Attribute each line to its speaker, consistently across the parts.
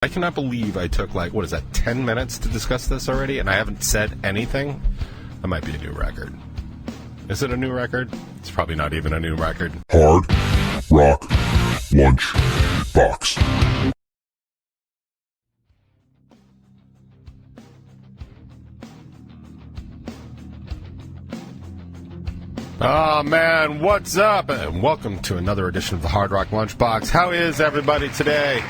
Speaker 1: I cannot believe I took, 10 minutes to discuss this already, and I haven't said anything. That might be a new record. Is it a new record? It's probably not even a new record.
Speaker 2: Hard Rock Lunchbox.
Speaker 1: Oh, man, what's up? And welcome to another edition of the Hard Rock Lunchbox. How is everybody today?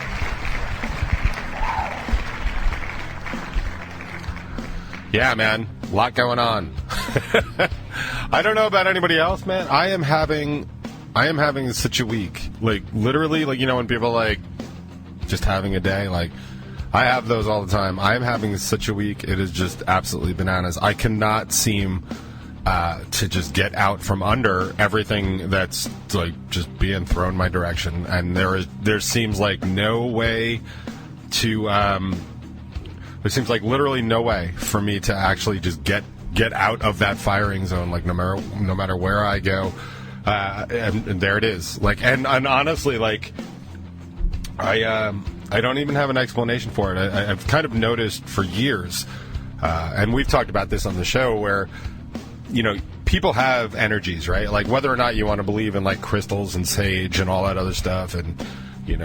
Speaker 1: Yeah, man, a lot going on. I don't know about anybody else, man. I am having such a week. Literally, when people just having a day, I have those all the time. I am having such a week. It is just absolutely bananas. I cannot seem to just get out from under everything that's just being thrown my direction, and there seems like no way to. There seems like literally no way for me to actually just get out of that firing zone. No matter where I go, and there it is. And honestly, I don't even have an explanation for it. I've kind of noticed for years, and we've talked about this on the show, where people have energies, right? Whether or not you want to believe in crystals and sage and all that other stuff, and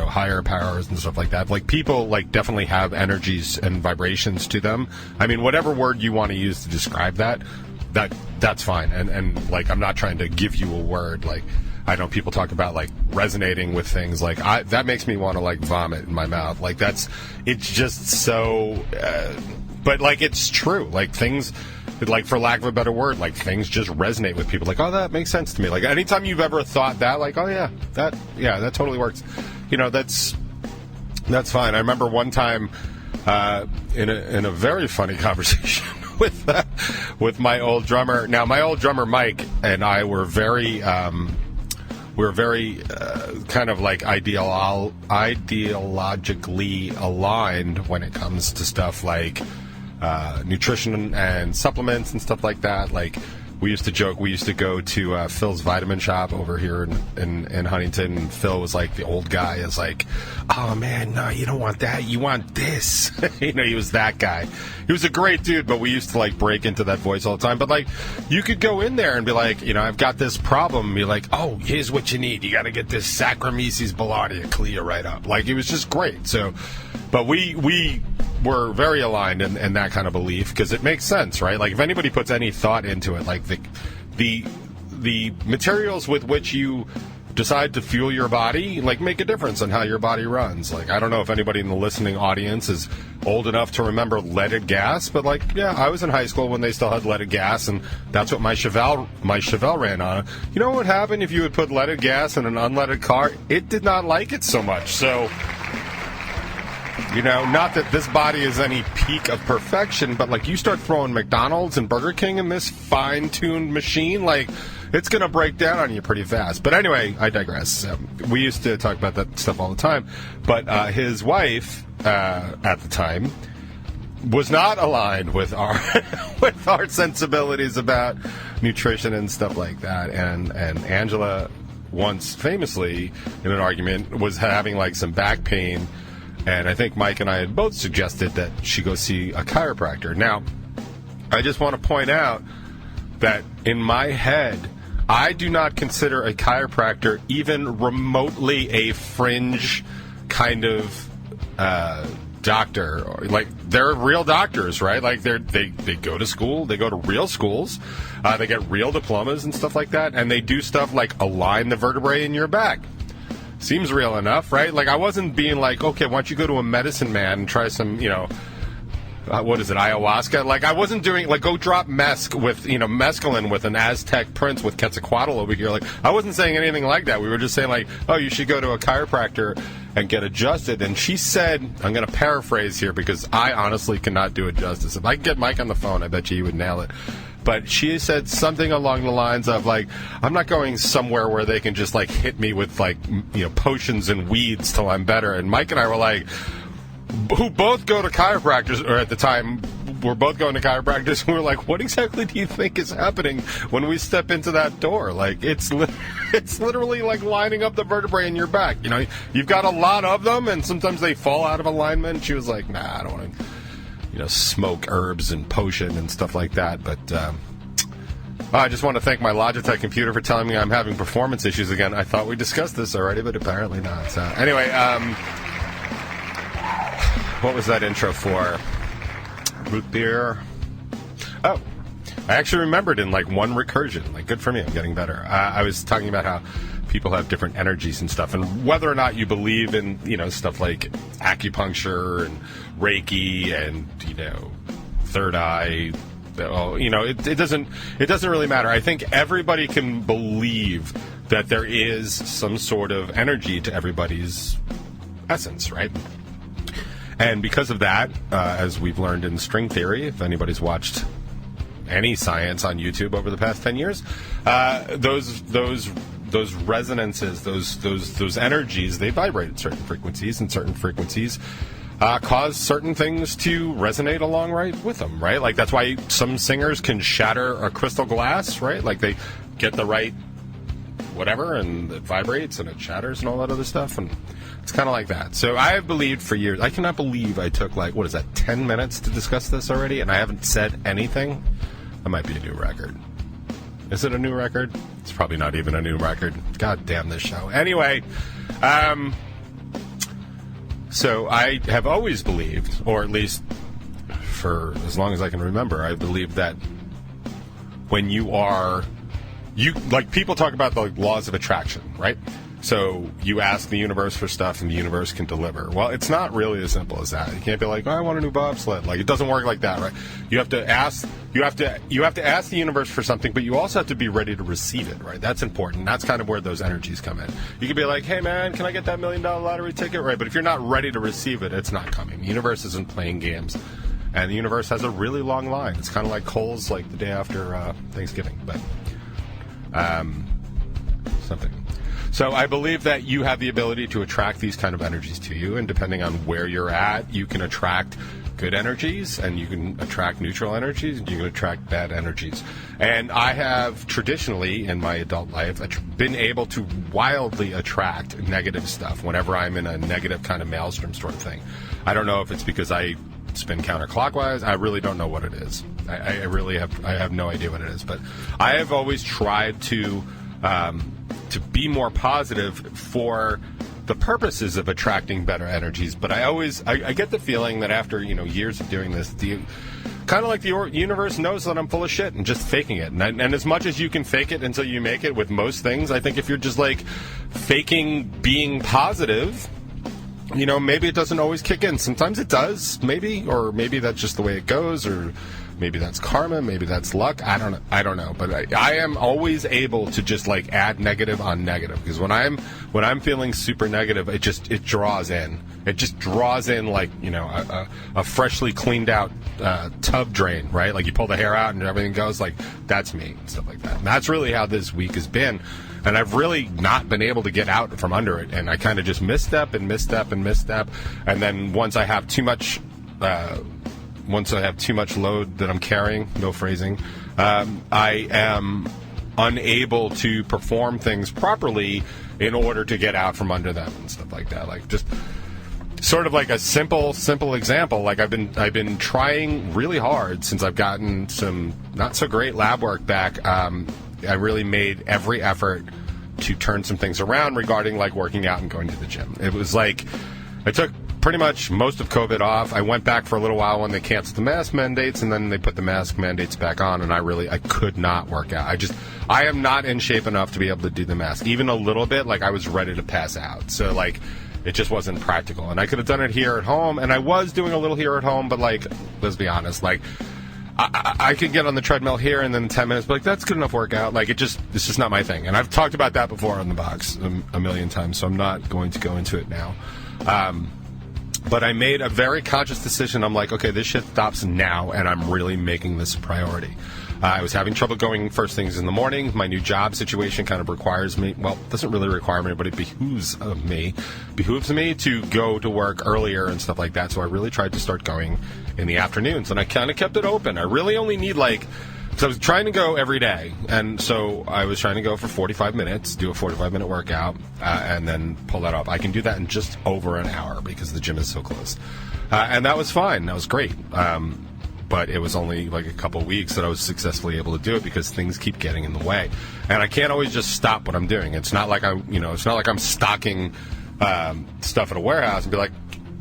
Speaker 1: higher powers and stuff like that. People definitely have energies and vibrations to them. I mean, whatever word you want to use to describe that's fine. And I'm not trying to give you a word. I know people talk about resonating with things. That makes me want to vomit in my mouth. It's just so. But it's true. Things. For lack of a better word, things just resonate with people. Oh, that makes sense to me. Anytime you've ever thought that, oh yeah, that totally works. That's fine. I remember one time in a very funny conversation with my old drummer. Now, my old drummer Mike and I were very kind of ideologically aligned when it comes to stuff nutrition and supplements and stuff like that. We used to joke, we used to go to Phil's vitamin shop over here in Huntington, and Phil was the old guy is oh man, no, you don't want that, you want this. He was that guy. He was a great dude, but we used to break into that voice all the time. But you could go in there and be I've got this problem, and be oh, here's what you need, you got to get this Saccharomyces boulardii, clear right up. It was just great. So, but we were very aligned in that kind of belief, because it makes sense, right? If anybody puts any thought into it, the materials with which you decide to fuel your body make a difference in how your body runs. I don't know if anybody in the listening audience is old enough to remember leaded gas, but yeah, I was in high school when they still had leaded gas, and that's what my Chevelle ran on. You know what happened if you would put leaded gas in an unleaded car? It did not like it so much. So not that this body is any peak of perfection, but you start throwing McDonald's and Burger King in this fine-tuned machine, it's going to break down on you pretty fast. But anyway, I digress. We used to talk about that stuff all the time. But his wife, at the time, was not aligned with our with our sensibilities about nutrition and stuff like that. And Angela once famously, in an argument, was having some back pain. And I think Mike and I had both suggested that she go see a chiropractor. Now, I just want to point out that in my head, I do not consider a chiropractor even remotely a fringe kind of doctor. They're real doctors, right? They go to school, they go to real schools, they get real diplomas and stuff like that, and they do stuff align the vertebrae in your back. Seems real enough, right? I wasn't being okay, why don't you go to a medicine man and try some, what is it, ayahuasca? I wasn't doing, go drop mescaline with an Aztec prince with Quetzalcoatl over here. I wasn't saying anything like that. We were just saying, oh, you should go to a chiropractor and get adjusted. And she said, I'm going to paraphrase here because I honestly cannot do it justice. If I could get Mike on the phone, I bet you he would nail it. But she said something along the lines of, I'm not going somewhere where they can just, hit me with, potions and weeds till I'm better. And Mike and I were who both go to chiropractors, or at the time, we're both going to chiropractors, and we're like, what exactly do you think is happening when we step into that door? Like, it's literally like lining up the vertebrae in your back. You know, you've got a lot of them, and sometimes they fall out of alignment. She was like, nah, I don't want to, smoke herbs and potion and stuff like that. But I just want to thank my Logitech computer for telling me I'm having performance issues again. I thought we discussed this already, but apparently not. So anyway, what was that intro for? Root beer. Oh, I actually remembered in like one recursion. Like, good for me. I'm getting better. I was talking about how people have different energies and stuff, and whether or not you believe in, stuff like acupuncture and Reiki and, third eye. Well, it doesn't really matter. I think everybody can believe that there is some sort of energy to everybody's essence, right? And because of that, as we've learned in string theory, if anybody's watched any science on YouTube over the past 10 years, those resonances, those energies, they vibrate at certain frequencies, and certain frequencies cause certain things to resonate along right with them, right? Like, that's why some singers can shatter a crystal glass, right? Like, they get the right whatever, and it vibrates, and it shatters, and all that other stuff, and it's kind of like that. So I have believed for years. I cannot believe I took, 10 minutes to discuss this already, and I haven't said anything. That might be a new record. Is it a new record? It's probably not even a new record. God damn this show. Anyway, so I have always believed, or at least for as long as I can remember, I believe that when people talk about the laws of attraction, right? So you ask the universe for stuff, and the universe can deliver. Well, it's not really as simple as that. You can't be like, I want a new bobsled. Like, it doesn't work like that, right? You have to ask. You have to ask the universe for something, but you also have to be ready to receive it, right? That's important. That's kind of where those energies come in. You can be like, hey man, can I get that $1 million lottery ticket, right? But if you're not ready to receive it, it's not coming. The universe isn't playing games, and the universe has a really long line. It's kind of like Kohl's, like the day after Thanksgiving, but something. So I believe that you have the ability to attract these kind of energies to you, and depending on where you're at, you can attract good energies, and you can attract neutral energies, and you can attract bad energies. And I have traditionally, in my adult life, been able to wildly attract negative stuff whenever I'm in a negative kind of maelstrom sort of thing. I don't know if it's because I spin counterclockwise. I really don't know what it is. I have no idea what it is. But I have always tried to be more positive for the purposes of attracting better energies. But I get the feeling that after years of doing this, kind of like the universe knows that I'm full of shit and just faking it. And as much as you can fake it until you make it with most things, I think if you're just like faking being positive, maybe it doesn't always kick in. Sometimes it does, maybe, or maybe that's just the way it goes, or maybe that's karma, maybe that's luck. I don't know. But I am always able to just like add negative on negative, because when I'm feeling super negative, it draws in. It just draws in like a freshly cleaned out tub drain, right? Like you pull the hair out and everything goes. Like, that's me, and stuff like that. And that's really how this week has been. And I've really not been able to get out from under it. And I kind of just misstep. And then once I have too much load that I'm carrying, no phrasing, I am unable to perform things properly in order to get out from under them and stuff like that. Like, just sort of like a simple example. Like, I've been trying really hard since I've gotten some not so great lab work back. I really made every effort to turn some things around regarding like working out and going to the gym. It was like I took pretty much most of COVID off. I went back for a little while when they canceled the mask mandates, and then they put the mask mandates back on, and I could not work out. I am not in shape enough to be able to do the mask. Even a little bit, like I was ready to pass out. So like it just wasn't practical. And I could have done it here at home, and I was doing a little here at home, but like, let's be honest, like I could get on the treadmill here and then in 10 minutes, but like, that's good enough workout. Like, it's just not my thing. And I've talked about that before on the box a million times, so I'm not going to go into it now. But I made a very conscious decision. I'm like, okay, this shit stops now, and I'm really making this a priority. I was having trouble going first things in the morning. My new job situation kind of requires me, well, it doesn't really require me, but it behooves me to go to work earlier and stuff like that. So I really tried to start going in the afternoons, and I kind of kept it open. I really only need because I was trying to go every day, and so I was trying to go for 45 minutes, do a 45-minute workout, and then pull that off. I can do that in just over an hour because the gym is so close. And that was fine. That was great. But it was only like a couple weeks that I was successfully able to do it because things keep getting in the way. And I can't always just stop what I'm doing. It's not like I'm stocking stuff at a warehouse and be like,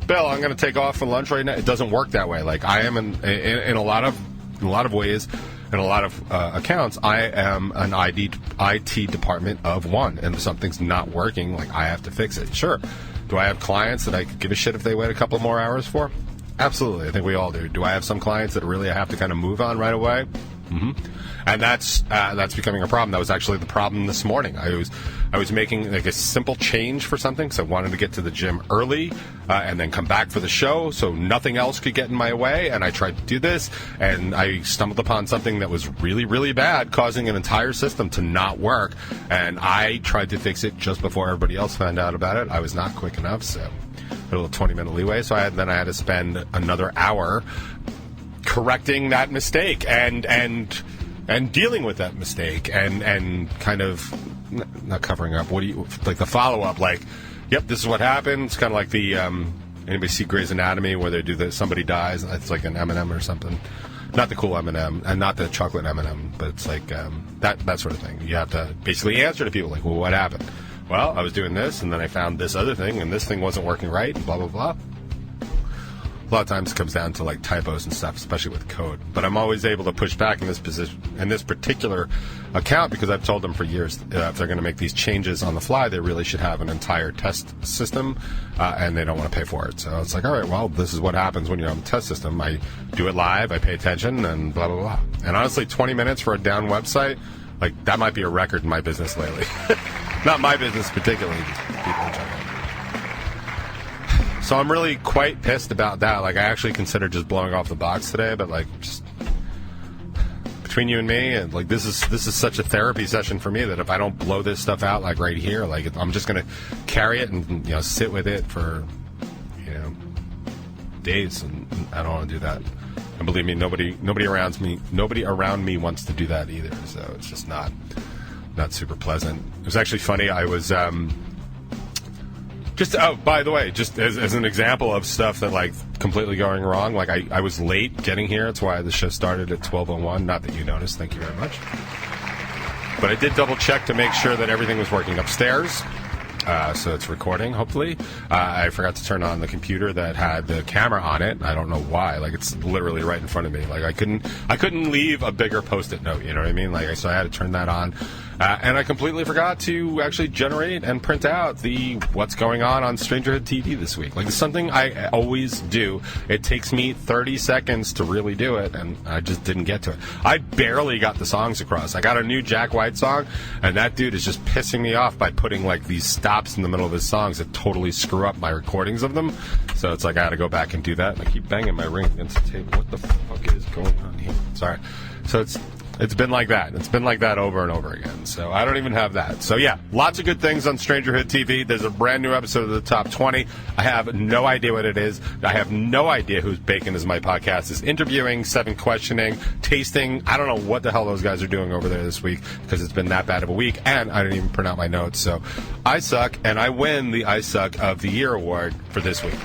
Speaker 1: Bill, I'm going to take off for lunch right now. It doesn't work that way. Like I am in a lot of ways. In a lot of accounts, I am an IT department of one, and if something's not working, like I have to fix it. Sure. Do I have clients that I could give a shit if they wait a couple more hours for? Absolutely. I think we all do. Do I have some clients that really I have to kind of move on right away? Mm-hmm. And that's becoming a problem. That was actually the problem this morning. I was making like a simple change for something, so I wanted to get to the gym early and then come back for the show, so nothing else could get in my way. And I tried to do this, and I stumbled upon something that was really, really bad, causing an entire system to not work. And I tried to fix it just before everybody else found out about it. I was not quick enough, so a little 20-minute leeway. So I had to spend another hour correcting that mistake and dealing with that mistake and kind of not covering up. What do you like the follow up? Like, yep, this is what happened. It's kind of like the anybody see Grey's Anatomy where they do that somebody dies. It's like an M&M or something. Not the cool M&M and not the chocolate M&M, but it's like that sort of thing. You have to basically answer to people like, well, what happened? Well, I was doing this, and then I found this other thing, and this thing wasn't working right, and blah blah blah. A lot of times it comes down to like typos and stuff, especially with code. But I'm always able to push back in this position, in this particular account, because I've told them for years if they're going to make these changes on the fly, they really should have an entire test system, and they don't want to pay for it. So it's like, all right, well, this is what happens when you're on the test system. I do it live, I pay attention, and blah blah blah. And honestly, 20 minutes for a down website, like that might be a record in my business lately. Not my business particularly, just people in general. So I'm really quite pissed about that. Like, I actually considered just blowing off the box today, but like, just between you and me, and like, this is such a therapy session for me that if I don't blow this stuff out like right here, like I'm just gonna carry it and sit with it for days, and I don't want to do that. And believe me, nobody around me wants to do that either. So it's just not super pleasant. It was actually funny. I was by the way, just as an example of stuff that like completely going wrong, like I was late getting here. That's why the show started at 12:01. Not that you noticed. Thank you very much. But I did double check to make sure that everything was working upstairs. So it's recording, hopefully. I forgot to turn on the computer that had the camera on it. I don't know why. Like, it's literally right in front of me. Like, I couldn't leave a bigger Post-it note, you know what I mean? Like, so I had to turn that on. And I completely forgot to actually generate and print out the what's going on Strangerhood TV this week. Like, it's something I always do. It takes me 30 seconds to really do it, and I just didn't get to it. I barely got the songs across. I got a new Jack White song, and that dude is just pissing me off by putting, like, these stops in the middle of his songs that totally screw up my recordings of them. So it's like I had to go back and do that, and I keep banging my ring against the table. What the fuck is going on here? Sorry. So it's been like that. It's been like that over and over again. So I don't even have that. So yeah, lots of good things on Strangerhood TV. There's a brand new episode of the Top 20. I have no idea what it is. I have no idea who's Bacon is my podcast. Is interviewing, 7 questioning, tasting. I don't know what the hell those guys are doing over there this week because it's been that bad of a week, and I didn't even print out my notes. So I suck, and I win the I Suck of the Year award for this week.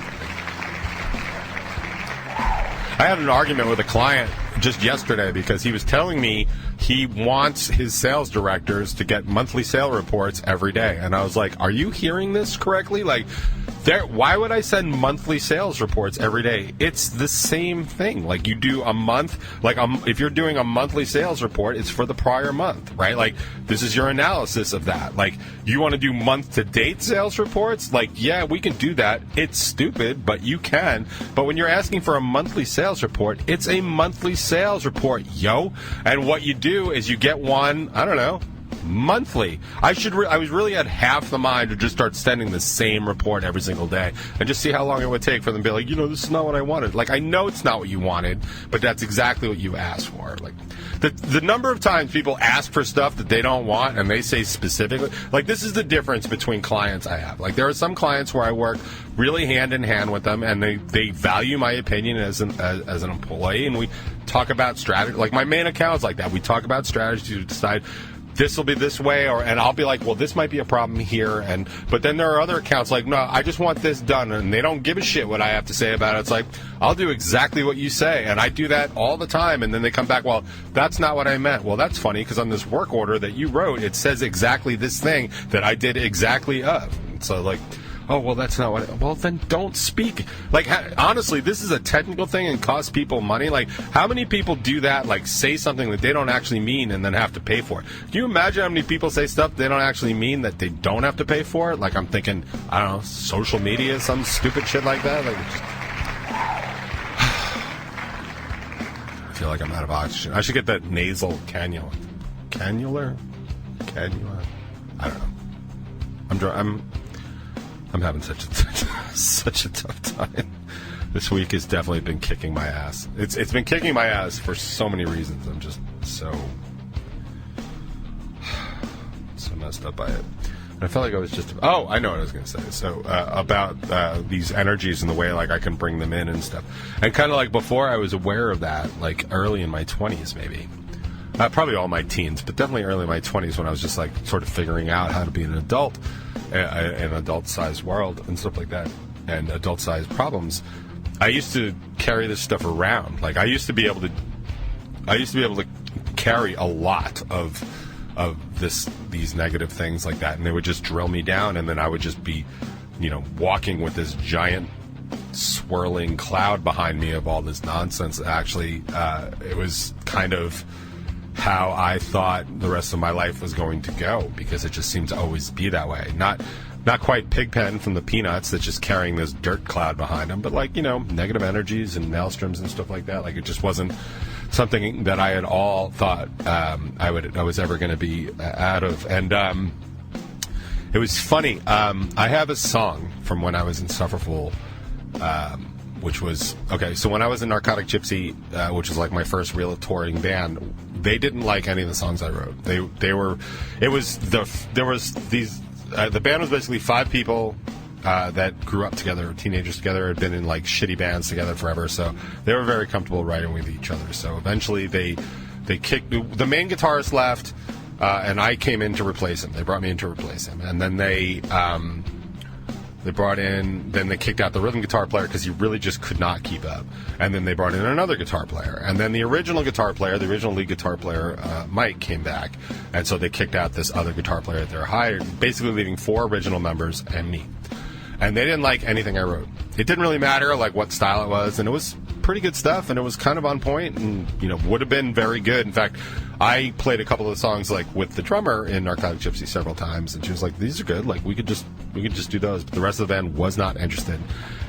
Speaker 1: I had an argument with a client just yesterday because he was telling me he wants his sales directors to get monthly sale reports every day. And I was like, are you hearing this correctly? Like, why would I send monthly sales reports every day? It's the same thing. Like, you do a month, like if you're doing a monthly sales report, it's for the prior month, right? Like, this is your analysis of that. Like, you want to do month-to-date sales reports? Like, yeah, we can do that. It's stupid, but you can. But when you're asking for a monthly sales report, it's a monthly sales report, yo. And what you do is you get one, I don't know, monthly. I was really at half the mind to just start sending the same report every single day and just see how long it would take for them to be like, this is not what I wanted. Like, I know it's not what you wanted, but that's exactly what you asked for. Like, the number of times people ask for stuff that they don't want and they say specifically, like, this is the difference between clients I have. Like, there are some clients where I work really hand in hand with them and they value my opinion as an employee, and we talk about strategy. Like, my main account's like that. We talk about strategy to decide this will be this way, and I'll be like, well, this might be a problem here, but then there are other accounts like, no, I just want this done, and they don't give a shit what I have to say about it. It's like, I'll do exactly what you say, and I do that all the time, and then they come back, well, that's not what I meant. Well, that's funny, because on this work order that you wrote, it says exactly this thing that I did exactly of. So, like, oh, well, that's not what... Well, then don't speak. Like, honestly, this is a technical thing and costs people money. Like, how many people do that, like, say something that they don't actually mean and then have to pay for it? Can you imagine how many people say stuff they don't actually mean that they don't have to pay for it? Like, I'm thinking, I don't know, social media, some stupid shit like that. Like, I feel like I'm out of oxygen. I should get that nasal cannula. Cannula? Cannula? I don't know. I'm having such a tough time. This week has definitely been kicking my ass. It's been kicking my ass for so many reasons. I'm just so messed up by it. And I felt like I was just... Oh, I know what I was going to say. So about these energies and the way, like, I can bring them in and stuff. And kind of like before I was aware of that, like early in my 20s maybe. Probably all my teens, but definitely early in my 20s when I was just like sort of figuring out how to be an adult in an adult-sized world and stuff like that, and adult-sized problems. I used to carry this stuff around. Like, I used to be able to carry a lot of these negative things like that, and they would just drill me down, and then I would just be, walking with this giant swirling cloud behind me of all this nonsense. Actually, it was kind of how I thought the rest of my life was going to go, because it just seemed to always be that way. Not quite Pigpen from the Peanuts that's just carrying this dirt cloud behind him, but like, negative energies and maelstroms and stuff like that. Like, it just wasn't something that I at all thought I was ever going to be out of. And it was funny. I have a song from when I was in Sufferful, which was... Okay, so when I was in Narcotic Gypsy, which was like my first real touring band, they didn't like any of the songs I wrote. The band was basically 5 people that grew up together, teenagers together, had been in like shitty bands together forever, so they were very comfortable writing with each other. So eventually they kicked... The main guitarist left, and I came in to replace him. They brought me in to replace him. And then they kicked out the rhythm guitar player because he really just could not keep up. And then they brought in another guitar player. And then the original guitar player, the original lead guitar player, Mike, came back. And so they kicked out this other guitar player that they hired, basically leaving 4 original members and me. And they didn't like anything I wrote. It didn't really matter like what style it was, and it was pretty good stuff, and it was kind of on point, and would have been very good. In fact, I played a couple of the songs like with the drummer in Narcotic Gypsy several times, and she was like, "These are good. Like we could just do those." But the rest of the band was not interested,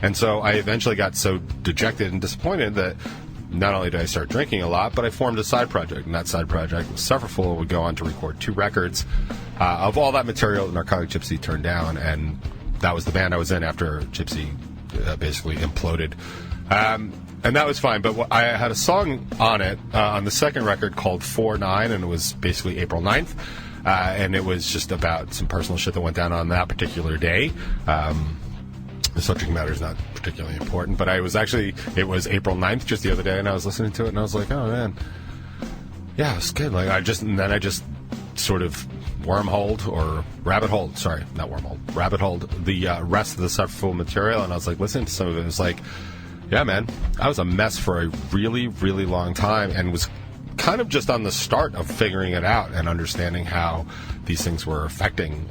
Speaker 1: and so I eventually got so dejected and disappointed that not only did I start drinking a lot, but I formed a side project, and that side project was Sufferful. Would go on to record 2 records of all that material that Narcotic Gypsy turned down, and that was the band I was in after Gypsy basically imploded. And that was fine, but I had a song on it, on the second record called 4-9, and it was basically April 9th, and it was just about some personal shit that went down on that particular day. The subject matter is not particularly important, but it was April 9th just the other day, and I was listening to it, and I was like, oh man, yeah, it's good. Like, I just sort of rabbit holed the rest of the Sufferful material, and I was like, listening to some of it, it was like, yeah, man, I was a mess for a really, really long time, and was kind of just on the start of figuring it out and understanding how these things were affecting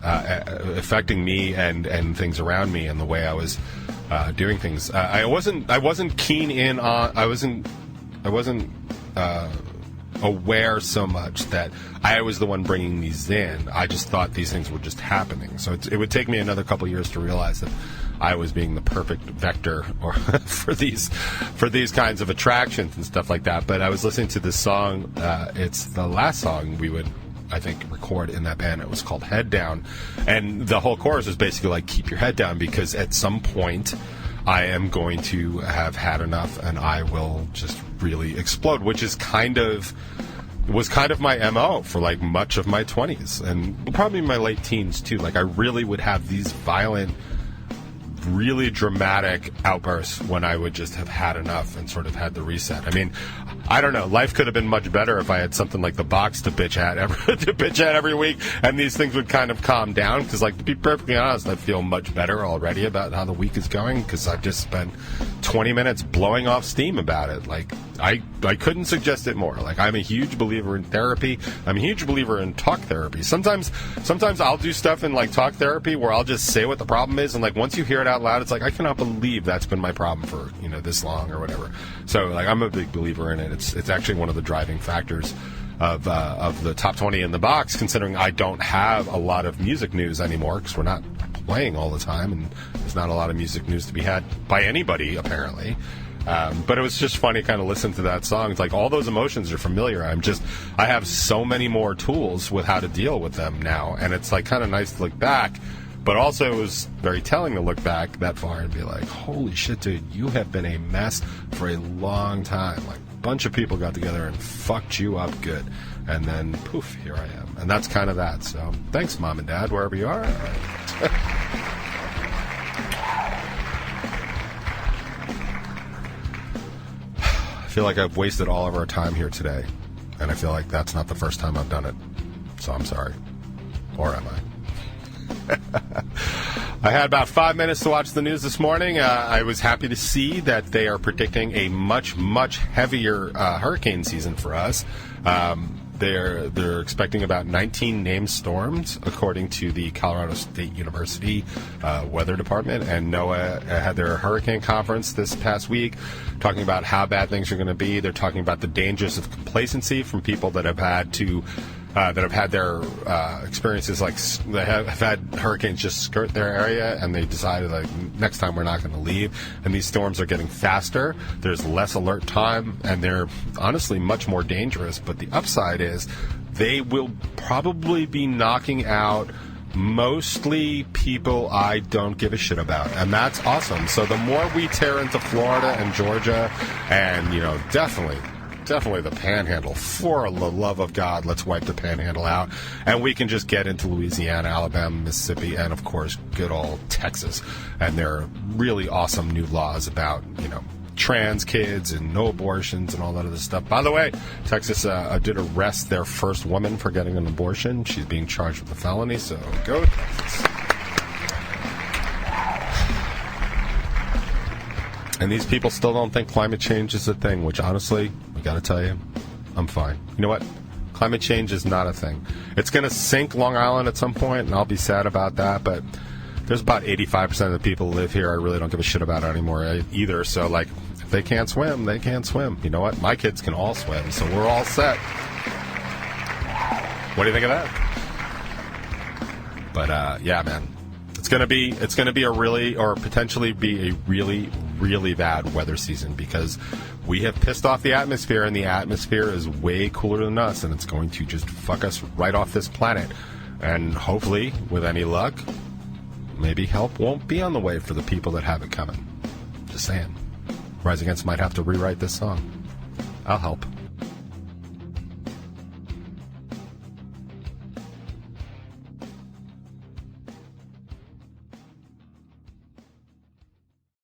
Speaker 1: me and things around me and the way I was doing things. I wasn't keen in on. I wasn't aware so much that I was the one bringing these in. I just thought these things were just happening. So it would take me another couple years to realize that I was being the perfect vector for these kinds of attractions and stuff like that. But I was listening to this song. It's the last song we would I think, record in that band. It was called Head Down. And the whole chorus was basically like, keep your head down, because at some point I am going to have had enough and I will just really explode, which is was kind of my MO for like much of my 20s and probably my late teens too. Like I really would have these violent, really dramatic outbursts when I would just have had enough and sort of had the reset. I mean, I don't know. Life could have been much better if I had something like the box to bitch at every week, and these things would kind of calm down. Because, like, to be perfectly honest, I feel much better already about how the week is going because I've just spent 20 minutes blowing off steam about it. Like, I couldn't suggest it more. Like, I'm a huge believer in therapy. I'm a huge believer in talk therapy. Sometimes I'll do stuff in, like, talk therapy where I'll just say what the problem is, and, like, once you hear it out loud, it's like, I cannot believe that's been my problem for, this long or whatever. So, like, I'm a big believer in it. It's actually one of the driving factors of the top 20 in the box, considering I don't have a lot of music news anymore because we're not playing all the time, and there's not a lot of music news to be had by anybody, apparently. But it was just funny kind of listen to that song. It's like all those emotions are familiar. I have so many more tools with how to deal with them now, and it's like kind of nice to look back. But also it was very telling to look back that far and be like, holy shit, dude, you have been a mess for a long time. Like, a bunch of people got together and fucked you up good. And then, poof, here I am. And that's kind of that. So thanks, Mom and Dad, wherever you are. I feel like I've wasted all of our time here today. And I feel like that's not the first time I've done it. So I'm sorry. Or am I? I had about 5 minutes to watch the news this morning. I was happy to see that they are predicting a much, much heavier hurricane season for us. They're expecting about 19 named storms, according to the Colorado State University Weather Department. And NOAA had their hurricane conference this past week, talking about how bad things are going to be. They're talking about the dangers of complacency from people that have had to that have had their experiences, like they have had hurricanes just skirt their area, and they decided, like, next time we're not going to leave. And these storms are getting faster. There's less alert time, and they're honestly much more dangerous. But the upside is they will probably be knocking out mostly people I don't give a shit about, and that's awesome. So the more we tear into Florida and Georgia, and definitely the Panhandle, for the love of God, let's wipe the Panhandle out, and we can just get into Louisiana, Alabama, Mississippi, and of course good old Texas. And there are really awesome new laws about trans kids and no abortions and all that other stuff. By the way, Texas did arrest their first woman for getting an abortion. She's being charged with a felony, so go Texas. And these people still don't think climate change is a thing, which honestly, I gotta tell you, I'm fine. You know what? Climate change is not a thing. It's gonna sink Long Island at some point, and I'll be sad about that, but there's about 85% of the people who live here I really don't give a shit about anymore either. So, like, if they can't swim, they can't swim. You know what? My kids can all swim, so we're all set. What do you think of that? But, yeah, man. It's gonna be a really, or potentially be a really, really bad weather season, because we have pissed off the atmosphere, and the atmosphere is way cooler than us, and it's going to just fuck us right off this planet. And hopefully, with any luck, maybe help won't be on the way for the people that have it coming. Just saying. Rise Against might have to rewrite this song. I'll help.